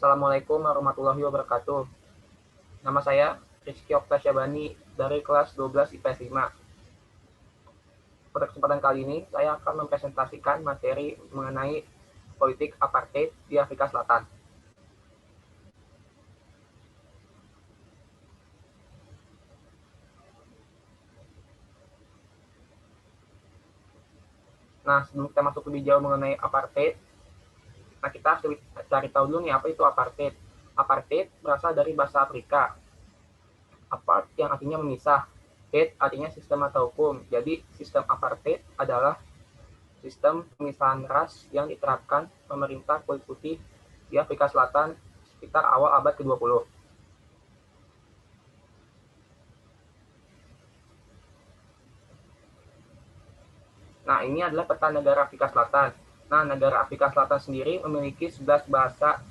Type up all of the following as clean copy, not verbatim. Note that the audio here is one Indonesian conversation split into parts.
Assalamualaikum warahmatullahi wabarakatuh. Nama saya Rizky Oktasyabani dari kelas 12 IPS 5. Pada kesempatan kali ini, saya akan mempresentasikan materi mengenai politik apartheid di Afrika Selatan. Nah, sebelum kita masuk lebih jauh mengenai apartheid, kita harus cari tahu dulu nih apa itu apartheid. Apartheid berasal dari bahasa Afrika. Apart yang artinya memisah, heid artinya sistem atau hukum. Jadi sistem apartheid adalah sistem pemisahan ras yang diterapkan pemerintah kulit putih di Afrika Selatan sekitar awal abad ke-20. Nah, ini adalah peta negara Afrika Selatan. Nah, negara Afrika Selatan sendiri memiliki 11 bahasa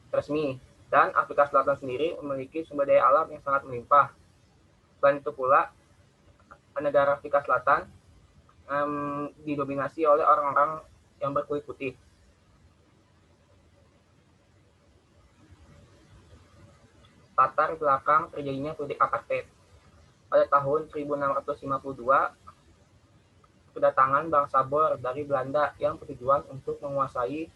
resmi, dan Afrika Selatan sendiri memiliki sumber daya alam yang sangat melimpah. Selain itu pula, negara Afrika Selatan didominasi oleh orang-orang yang berkulit putih. Latar belakang terjadinya politik apartheid. Pada tahun 1652, kedatangan bangsa Boer dari Belanda yang bertujuan untuk menguasai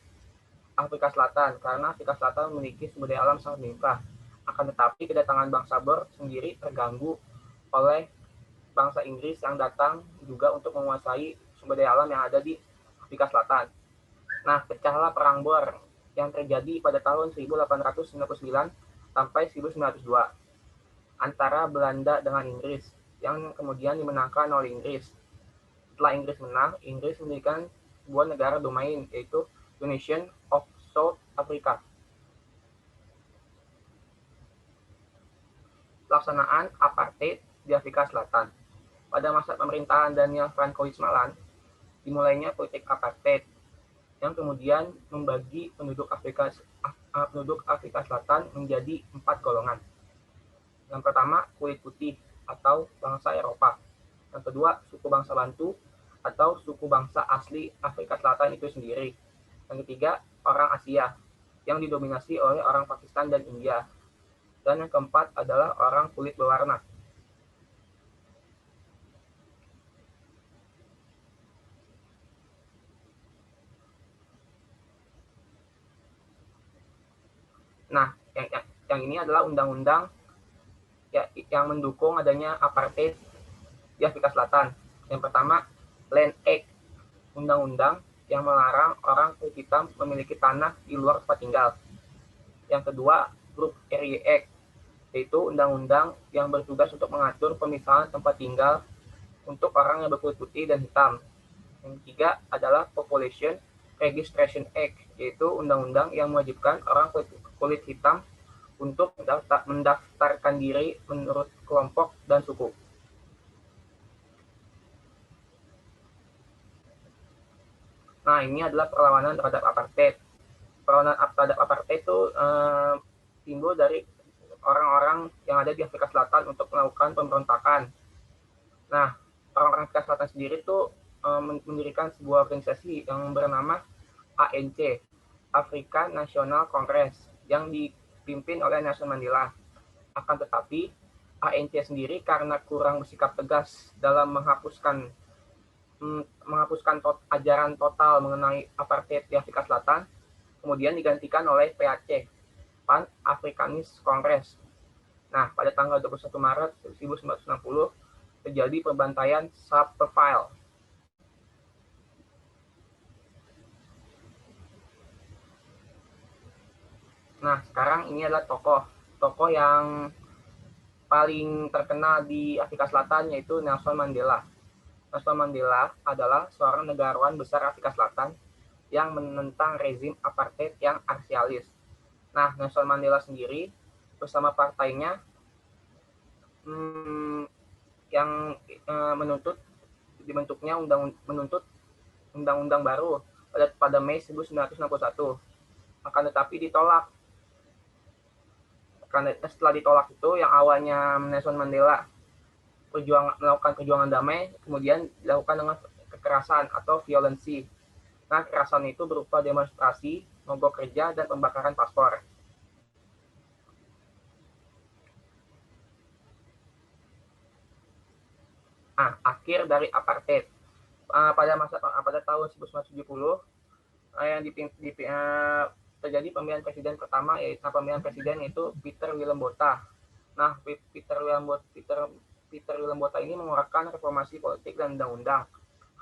Afrika Selatan, karena Afrika Selatan memiliki sumber daya alam sangat melimpah. Akan tetapi kedatangan bangsa Boer sendiri terganggu oleh bangsa Inggris yang datang juga untuk menguasai sumber daya alam yang ada di Afrika Selatan. Nah, pecahlah perang Boer yang terjadi pada tahun 1899 sampai 1902 antara Belanda dengan Inggris, yang kemudian dimenangkan oleh Inggris. Setelah Inggris menang, Inggris mendirikan sebuah negara domain, yaitu The Nation of South Africa. Pelaksanaan apartheid di Afrika Selatan. Pada masa pemerintahan Daniel Francois Malan, dimulainya politik apartheid yang kemudian membagi penduduk Afrika Selatan menjadi 4 golongan. Yang pertama, kulit putih atau bangsa Eropa. Yang kedua, suku bangsa Bantu atau suku bangsa asli Afrika Selatan itu sendiri. Yang ketiga, orang Asia yang didominasi oleh orang Pakistan dan India. Dan yang keempat adalah orang kulit berwarna. Nah, yang ini adalah undang-undang yang mendukung adanya apartheid di Afrika Selatan. Yang pertama, Land Act, undang-undang yang melarang orang kulit hitam memiliki tanah di luar tempat tinggal. Yang kedua, Group Area Act, yaitu undang-undang yang bertugas untuk mengatur pemisahan tempat tinggal untuk orang yang berkulit putih dan hitam. Yang ketiga adalah Population Registration Act, yaitu undang-undang yang mewajibkan orang kulit hitam untuk mendaftarkan diri menurut kelompok dan suku. Nah, ini adalah perlawanan terhadap apartheid. Perlawanan terhadap apartheid itu timbul dari orang-orang yang ada di Afrika Selatan untuk melakukan pemberontakan. Nah, orang-orang Afrika Selatan sendiri itu mendirikan sebuah organisasi yang bernama ANC, African National Congress, yang dipimpin oleh Nelson Mandela. Akan tetapi, ANC sendiri karena kurang bersikap tegas dalam menghapuskan ajaran total mengenai apartheid di Afrika Selatan, kemudian digantikan oleh PAC, Pan Africanist Congress. Nah, pada tanggal 21 Maret 1960 terjadi pembantaian Sharperville. Nah, sekarang ini adalah tokoh yang paling terkenal di Afrika Selatan, yaitu Nelson Mandela. Nelson Mandela adalah seorang negarawan besar Afrika Selatan yang menentang rezim apartheid yang rasialis. Nah, Nelson Mandela sendiri bersama partainya yang dibentuknya undang-undang baru pada Mei 1961. Akan tetapi ditolak. Karena setelah ditolak itu, yang awalnya Nelson Mandela melakukan perjuangan damai, kemudian dilakukan dengan kekerasan atau violensi. Nah, kekerasan itu berupa demonstrasi, mogok kerja, dan pembakaran paspor. akhir dari apartheid. Pada tahun 1970 yang terjadi pemilihan presiden pertama, yaitu pemilihan presiden itu Peter Willem Botha. Nah, Peter Willem Botha ini mengeluarkan reformasi politik dan undang-undang.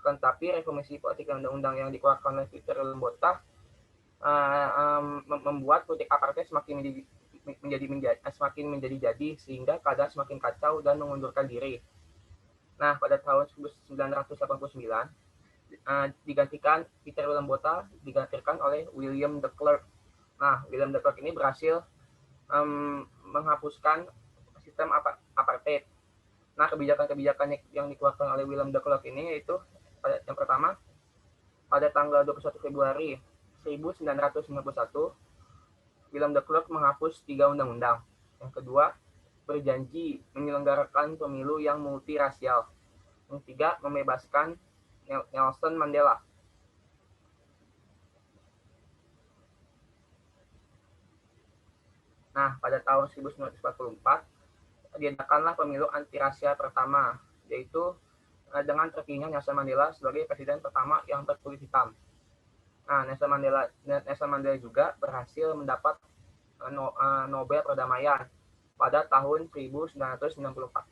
Tetapi reformasi politik dan undang-undang yang dikeluarkan oleh Peter Willem Botha membuat politik apartheid semakin menjadi sehingga keadaan semakin kacau dan mengundurkan diri. Nah, pada tahun 1989 digantikan Peter Willem Botha digantikan oleh William de Klerk. Nah, William de Klerk ini berhasil menghapuskan sistem apartheid. Nah, kebijakan-kebijakan yang dikeluarkan oleh William de Klerk ini yaitu yang pertama, pada tanggal 21 Februari 1991, Willem de Klerk menghapus 3 undang-undang. Yang kedua, berjanji menyelenggarakan pemilu yang multirasial. Yang ketiga, membebaskan Nelson Mandela. Nah, pada tahun 1944, diadakanlah pemilu antirasial pertama, yaitu dengan terpilihnya Nelson Mandela sebagai presiden pertama yang berkulit hitam. Nah, Nelson Mandela juga berhasil mendapat Nobel Perdamaian pada tahun 1994.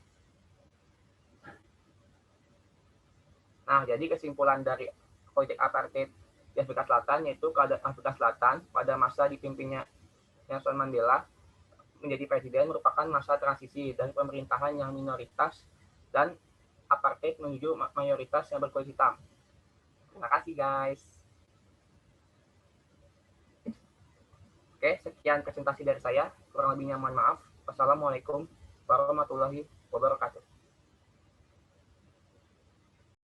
Nah, jadi kesimpulan dari politik apartheid di Afrika Selatan yaitu keadaan Afrika Selatan pada masa dipimpinnya Nelson Mandela menjadi presiden merupakan masa transisi dari pemerintahan yang minoritas dan apartheid menuju mayoritas yang berkulit hitam. Terima kasih guys. Oke, sekian presentasi dari saya. Kurang lebihnya mohon maaf. Wassalamualaikum warahmatullahi wabarakatuh.